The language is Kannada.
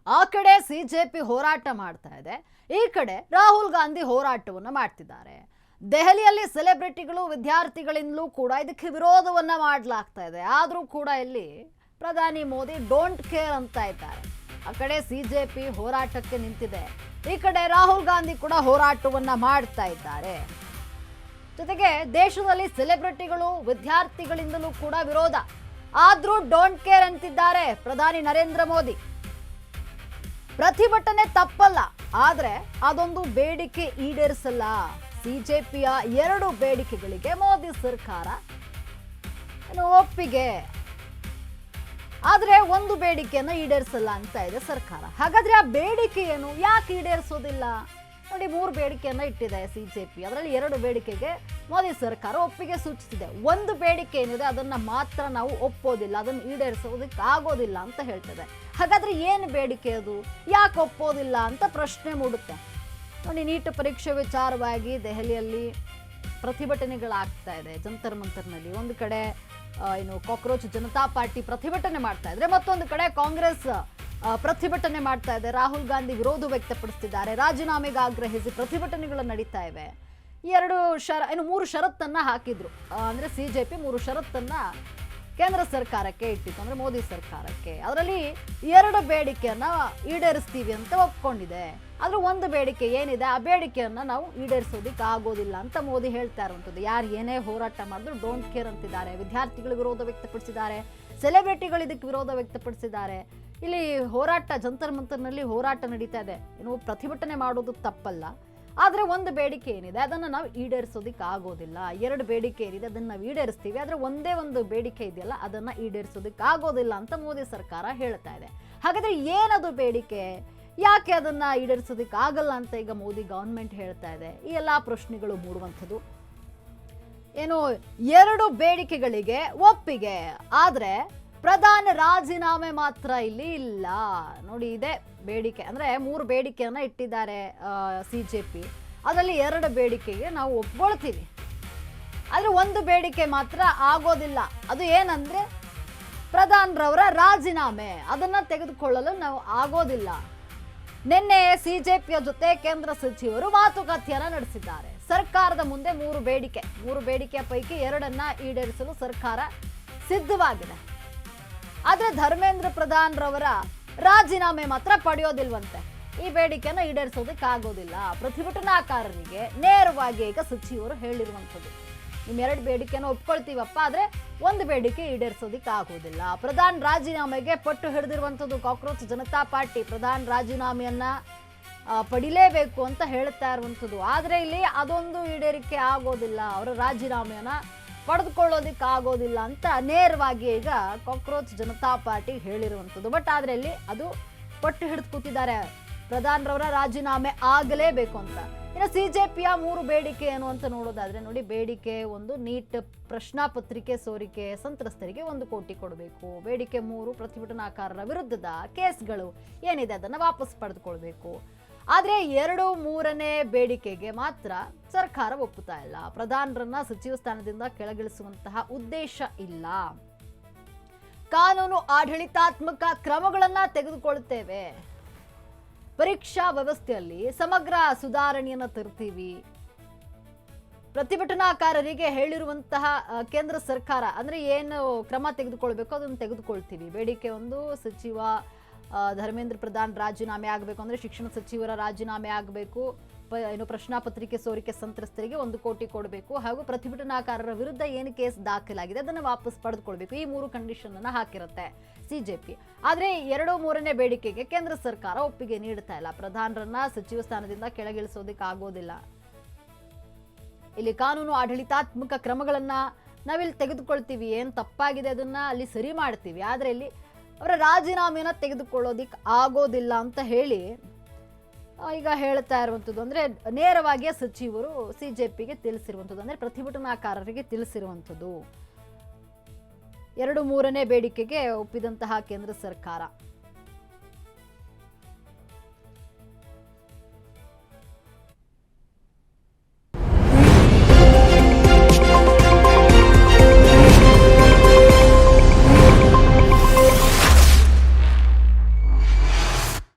ಆ ಕಡೆ ಸಿಜೆಪಿ ಹೋರಾಟ ಮಾಡ್ತಾ ಇದೆ, ಈ ಕಡೆ ರಾಹುಲ್ ಗಾಂಧಿ ಹೋರಾಟವನ್ನ ಮಾಡ್ತಿದ್ದಾರೆ. ದೆಹಲಿಯಲ್ಲಿ ಸೆಲೆಬ್ರಿಟಿಗಳು ವಿದ್ಯಾರ್ಥಿಗಳಿಂದಲೂ ಕೂಡ ಇದಕ್ಕೆ ವಿರೋಧವನ್ನ ಮಾಡಲಾಗ್ತಾ ಇದೆ. ಆದರೂ ಕೂಡ ಇಲ್ಲಿ ಪ್ರಧಾನಿ ಮೋದಿ ಡೋಂಟ್ ಕೇರ್ ಅಂತ ಇದ್ದಾರೆ. ಆ ಕಡೆ ಸಿಜೆಪಿ ಹೋರಾಟಕ್ಕೆ ನಿಂತಿದೆ, ಈ ಕಡೆ ರಾಹುಲ್ ಗಾಂಧಿ ಕೂಡ ಹೋರಾಟವನ್ನ ಮಾಡ್ತಾ ಇದ್ದಾರೆ. ಜೊತೆಗೆ ದೇಶದಲ್ಲಿ ಸೆಲೆಬ್ರಿಟಿಗಳು ವಿದ್ಯಾರ್ಥಿಗಳಿಂದಲೂ ಕೂಡ ವಿರೋಧ, ಆದ್ರೂ ಡೋಂಟ್ ಕೇರ್ ಅಂತಿದ್ದಾರೆ ಪ್ರಧಾನಿ ನರೇಂದ್ರ ಮೋದಿ. ಪ್ರತಿಭಟನೆ ತಪ್ಪಲ್ಲ, ಆದ್ರೆ ಅದೊಂದು ಬೇಡಿಕೆ ಈಡೇರಿಸಲ್ಲ. ಸಿಜೆಪಿಯ 2 ಬೇಡಿಕೆಗಳಿಗೆ ಮೋದಿ ಸರ್ಕಾರ ಒಪ್ಪಿಗೆ, ಆದ್ರೆ ಒಂದು ಬೇಡಿಕೆಯನ್ನ ಈಡೇರಿಸಲ್ಲ ಅಂತ ಇದೆ ಸರ್ಕಾರ. ಹಾಗಾದ್ರೆ ಆ ಬೇಡಿಕೆ ಏನು, ಯಾಕೆ ಈಡೇರಿಸೋದಿಲ್ಲ? ನೋಡಿ, 3 ಬೇಡಿಕೆಯನ್ನ ಇಟ್ಟಿದೆ ಸಿಜೆಪಿ, ಅದರಲ್ಲಿ 2 ಬೇಡಿಕೆಗೆ ಮೋದಿ ಸರ್ಕಾರ ಒಪ್ಪಿಗೆ ಸೂಚಿಸಿದೆ. ಒಂದು ಬೇಡಿಕೆ ಏನಿದೆ ಅದನ್ನ ಮಾತ್ರ ನಾವು ಒಪ್ಪೋದಿಲ್ಲ, ಅದನ್ನು ಈಡೇರಿಸೋದಕ್ಕೆ ಆಗೋದಿಲ್ಲ ಅಂತ ಹೇಳ್ತದೆ. ಹಾಗಾದ್ರೆ ಏನು ಬೇಡಿಕೆ ಅದು, ಯಾಕೆ ಒಪ್ಪೋದಿಲ್ಲ ಅಂತ ಪ್ರಶ್ನೆ ಮೂಡುತ್ತೆ. ನೋಡಿ, ನೀಟ್ ಪರೀಕ್ಷೆ ವಿಚಾರವಾಗಿ ದೆಹಲಿಯಲ್ಲಿ ಪ್ರತಿಭಟನೆಗಳಾಗ್ತಾ ಇದೆ. ಜಂತರ್ ಮಂತರ್ನಲ್ಲಿ ಒಂದು ಕಡೆ ಕಾಕ್ರೋಚ್ ಜನತಾ ಪಾರ್ಟಿ ಪ್ರತಿಭಟನೆ ಮಾಡ್ತಾ ಇದ್ರೆ, ಮತ್ತೊಂದು ಕಡೆ ಕಾಂಗ್ರೆಸ್ ಪ್ರತಿಭಟನೆ ಮಾಡ್ತಾ ಇದೆ. ರಾಹುಲ್ ಗಾಂಧಿ ವಿರೋಧ ವ್ಯಕ್ತಪಡಿಸುತ್ತಿದ್ದಾರೆ. ರಾಜೀನಾಮೆಗೆ ಆಗ್ರಹಿಸಿ ಪ್ರತಿಭಟನೆಗಳು ನಡೀತಾ ಇವೆ. 3 ಷರತ್ತನ್ನ ಹಾಕಿದ್ರು. ಅಂದ್ರೆ ಸಿಜೆಪಿ 3 ಷರತ್ತನ್ನ ಕೇಂದ್ರ ಸರ್ಕಾರಕ್ಕೆ ಇಟ್ಟಿತ್ತು, ಅಂದ್ರೆ ಮೋದಿ ಸರ್ಕಾರಕ್ಕೆ. ಅದರಲ್ಲಿ 2 ಬೇಡಿಕೆಯನ್ನ ಈಡೇರಿಸ್ತೀವಿ ಅಂತ ಒಪ್ಕೊಂಡಿದೆ. ಆದ್ರೂ ಒಂದು ಬೇಡಿಕೆ ಏನಿದೆ, ಆ ಬೇಡಿಕೆಯನ್ನ ನಾವು ಈಡೇರಿಸೋದಿಕ್ಕೆ ಆಗೋದಿಲ್ಲ ಅಂತ ಮೋದಿ ಹೇಳ್ತಾ ಇರುವಂಥದ್ದು. ಯಾರು ಏನೇ ಹೋರಾಟ ಮಾಡಿದ್ರು ಡೋಂಟ್ ಕೇರ್ ಅಂತಿದ್ದಾರೆ. ವಿದ್ಯಾರ್ಥಿಗಳು ವಿರೋಧ ವ್ಯಕ್ತಪಡಿಸಿದ್ದಾರೆ, ಸೆಲೆಬ್ರಿಟಿಗಳು ಇದಕ್ಕೆ ವಿರೋಧ ವ್ಯಕ್ತಪಡಿಸಿದ್ದಾರೆ. ಇಲ್ಲಿ ಹೋರಾಟ, ಜಂತರ್ ಮಂತರ್ನಲ್ಲಿ ಹೋರಾಟ ನಡೀತಾ ಇದೆ. ಪ್ರತಿಭಟನೆ ಮಾಡೋದು ತಪ್ಪಲ್ಲ, ಆದ್ರೆ ಒಂದು ಬೇಡಿಕೆ ಏನಿದೆ ಅದನ್ನ ನಾವು ಈಡೇರಿಸೋದಿಕ್ಕೆ ಆಗೋದಿಲ್ಲ. 2 ಬೇಡಿಕೆ ಏನಿದೆ ಅದನ್ನ ನಾವು ಈಡೇರಿಸ್ತೀವಿ, ಆದ್ರೆ ಒಂದೇ ಒಂದು ಬೇಡಿಕೆ ಇದೆಯಲ್ಲ ಅದನ್ನ ಈಡೇರಿಸೋದಿಕ್ಕೆ ಆಗೋದಿಲ್ಲ ಅಂತ ಮೋದಿ ಸರ್ಕಾರ ಹೇಳ್ತಾ ಇದೆ. ಹಾಗಾದ್ರೆ ಏನದು ಬೇಡಿಕೆ, ಯಾಕೆ ಅದನ್ನ ಈಡೇರಿಸೋದಿಕ್ಕೆ ಆಗಲ್ಲ ಅಂತ ಈಗ ಮೋದಿ ಗವರ್ಮೆಂಟ್ ಹೇಳ್ತಾ ಇದೆ? ಈ ಎಲ್ಲಾ ಪ್ರಶ್ನೆಗಳು ಮೂಡುವಂಥದ್ದು. 2 ಬೇಡಿಕೆಗಳಿಗೆ ಒಪ್ಪಿಗೆ, ಆದ್ರೆ ಪ್ರಧಾನ ರಾಜೀನಾಮೆ ಮಾತ್ರ ಇಲ್ಲಿ ಇಲ್ಲ. ನೋಡಿ, ಇದೆ ಬೇಡಿಕೆ, ಅಂದ್ರೆ 3 ಬೇಡಿಕೆಯನ್ನ ಇಟ್ಟಿದ್ದಾರೆ ಸಿಜೆಪಿ. ಅದರಲ್ಲಿ 2 ಬೇಡಿಕೆಗೆ ನಾವು ಒಪ್ಕೊಳ್ತೀವಿ, ಆದ್ರೆ ಒಂದು ಬೇಡಿಕೆ ಮಾತ್ರ ಆಗೋದಿಲ್ಲ. ಅದು ಏನಂದ್ರೆ ಪ್ರಧಾನರವರ ರಾಜೀನಾಮೆ, ಅದನ್ನ ತೆಗೆದುಕೊಳ್ಳಲು ನಾವು ಆಗೋದಿಲ್ಲ. ನಿನ್ನೆ ಸಿಜೆಪಿಯ ಜೊತೆ ಕೇಂದ್ರ ಸಚಿವರು ಮಾತುಕತೆಯನ್ನ ನಡೆಸಿದ್ದಾರೆ. ಸರ್ಕಾರದ ಮುಂದೆ 3 ಬೇಡಿಕೆಯ ಪೈಕಿ 2ಅನ್ನ ಈಡೇರಿಸಲು ಸರ್ಕಾರ ಸಿದ್ಧವಾಗಿದೆ. ಆದ್ರೆ ಧರ್ಮೇಂದ್ರ ಪ್ರಧಾನ್ ರವರ ರಾಜೀನಾಮೆ ಮಾತ್ರ ಪಡೆಯೋದಿಲ್ವಂತೆ. ಈ ಬೇಡಿಕೆಯನ್ನು ಈಡೇರಿಸೋದಕ್ಕೆ ಆಗೋದಿಲ್ಲ. ಪ್ರತಿಭಟನಾಕಾರರಿಗೆ ನೇರವಾಗಿ ಈಗ ಸಚಿವರು ಹೇಳಿರುವಂಥದ್ದು, ನಿಮ್ 2 ಬೇಡಿಕೆಯನ್ನು ಒಪ್ಕೊಳ್ತೀವಪ್ಪ, ಆದ್ರೆ ಒಂದು ಬೇಡಿಕೆ ಈಡೇರಿಸೋದಕ್ಕೆ ಆಗೋದಿಲ್ಲ. ಪ್ರಧಾನ್ ರಾಜೀನಾಮೆಗೆ ಪಟ್ಟು ಹಿಡಿದಿರುವಂಥದ್ದು ಕಾಕ್ರೋಚ್ ಜನತಾ ಪಾರ್ಟಿ. ಪ್ರಧಾನ್ ರಾಜೀನಾಮೆಯನ್ನ ಪಡಿಲೇಬೇಕು ಅಂತ ಹೇಳ್ತಾ ಇರುವಂಥದ್ದು. ಆದ್ರೆ ಇಲ್ಲಿ ಅದೊಂದು ಈಡೇರಿಕೆ ಆಗೋದಿಲ್ಲ, ಅವರ ರಾಜೀನಾಮೆಯನ್ನ ಪಡೆದುಕೊಳ್ಳೋದಿಕ್ಕೆ ಆಗೋದಿಲ್ಲ ಅಂತ ನೇರವಾಗಿ ಈಗ ಕಾಕ್ರೋಚ್ ಜನತಾ ಪಾರ್ಟಿ ಹೇಳಿರುವಂಥದ್ದು. ಬಟ್ ಆದ್ರೆ ಇಲ್ಲಿ ಅದು ಪಟ್ಟು ಹಿಡಿದು ಕೂತಿದ್ದಾರೆ, ಪ್ರಧಾನರವರ ರಾಜೀನಾಮೆ ಆಗಲೇಬೇಕು ಅಂತ. ಇನ್ನು ಸಿಜೆಪಿಯ 3 ಬೇಡಿಕೆ ಏನು ಅಂತ ನೋಡೋದಾದ್ರೆ, ನೋಡಿ, ಬೇಡಿಕೆ 1 ನೀಟ್ ಪ್ರಶ್ನಾ ಪತ್ರಿಕೆ ಸೋರಿಕೆ ಸಂತ್ರಸ್ತರಿಗೆ 1 ಕೋಟಿ ಕೊಡಬೇಕು. ಬೇಡಿಕೆ 3 ಪ್ರತಿಭಟನಾಕಾರರ ವಿರುದ್ಧದ ಕೇಸ್ಗಳು ಏನಿದೆ ಅದನ್ನ ವಾಪಸ್ ಪಡೆದುಕೊಳ್ಬೇಕು. ಆದ್ರೆ 2-3ನೇ ಬೇಡಿಕೆಗೆ ಮಾತ್ರ ಸರ್ಕಾರ ಒಪ್ಪುತ್ತಾ ಇಲ್ಲ. ಪ್ರಧಾನರನ್ನ ಸಚಿವ ಸ್ಥಾನದಿಂದ ಕೆಳಗಿಳಿಸುವಂತಹ ಉದ್ದೇಶ ಇಲ್ಲ. ಕಾನೂನು ಆಡಳಿತಾತ್ಮಕ ಕ್ರಮಗಳನ್ನ ತೆಗೆದುಕೊಳ್ಳುತ್ತೇವೆ, ಪರೀಕ್ಷಾ ವ್ಯವಸ್ಥೆಯಲ್ಲಿ ಸಮಗ್ರ ಸುಧಾರಣೆಯನ್ನ ತರ್ತೀವಿ. ಪ್ರತಿಭಟನಾಕಾರರಿಗೆ ಹೇಳಿರುವಂತಹ ಕೇಂದ್ರ ಸರ್ಕಾರ ಅಂದ್ರೆ ಏನು ಕ್ರಮ ತೆಗೆದುಕೊಳ್ಬೇಕು ಅದನ್ನು ತೆಗೆದುಕೊಳ್ತೀವಿ. ಬೇಡಿಕೆ 1 ಸಚಿವ ಧರ್ಮೇಂದ್ರ ಪ್ರಧಾನ್ ರಾಜೀನಾಮೆ ಆಗಬೇಕು, ಅಂದ್ರೆ ಶಿಕ್ಷಣ ಸಚಿವರ ರಾಜೀನಾಮೆ ಆಗಬೇಕು. ಪ್ರಶ್ನಾ ಪತ್ರಿಕೆ ಸೋರಿಕೆ ಸಂತ್ರಸ್ತರಿಗೆ 1 ಕೋಟಿ ಕೊಡಬೇಕು, ಹಾಗೂ ಪ್ರತಿಭಟನಾಕಾರರ ವಿರುದ್ಧ ಏನು ಕೇಸ್ ದಾಖಲಾಗಿದೆ ಅದನ್ನು ವಾಪಸ್ ಪಡೆದುಕೊಳ್ಬೇಕು. ಈ 3 ಕಂಡೀಷನ್ ಅನ್ನ ಹಾಕಿರುತ್ತೆ ಸಿಜೆಪಿ. ಆದ್ರೆ 2-3ನೇ ಬೇಡಿಕೆಗೆ ಕೇಂದ್ರ ಸರ್ಕಾರ ಒಪ್ಪಿಗೆ ನೀಡ್ತಾ ಇಲ್ಲ. ಪ್ರಧಾನರನ್ನ ಸಚಿವ ಸ್ಥಾನದಿಂದ ಕೆಳಗಿಳಿಸೋದಕ್ಕೆ ಆಗೋದಿಲ್ಲ. ಇಲ್ಲಿ ಕಾನೂನು ಆಡಳಿತಾತ್ಮಕ ಕ್ರಮಗಳನ್ನ ನಾವಿಲ್ಲಿ ತೆಗೆದುಕೊಳ್ತೀವಿ, ಏನ್ ತಪ್ಪಾಗಿದೆ ಅದನ್ನ ಅಲ್ಲಿ ಸರಿ ಮಾಡ್ತೀವಿ, ಆದ್ರೆ ಇಲ್ಲಿ ಅವರ ರಾಜೀನಾಮೆಯನ್ನ ತೆಗೆದುಕೊಳ್ಳೋದಿಕ್ ಆಗೋದಿಲ್ಲ ಅಂತ ಹೇಳಿ ಈಗ ಹೇಳ್ತಾ ಇರುವಂಥದ್ದು. ಅಂದ್ರೆ ನೇರವಾಗಿ ಸಚಿವರು ಸಿಜೆಪಿಗೆ ತಿಳಿಸಿರುವಂಥದ್ದು, ಅಂದ್ರೆ ಪ್ರತಿಭಟನಾಕಾರರಿಗೆ ತಿಳಿಸಿರುವಂಥದ್ದು. 2-3ನೇ ಬೇಡಿಕೆಗೆ ಒಪ್ಪಿದಂತಹ ಕೇಂದ್ರ ಸರ್ಕಾರ.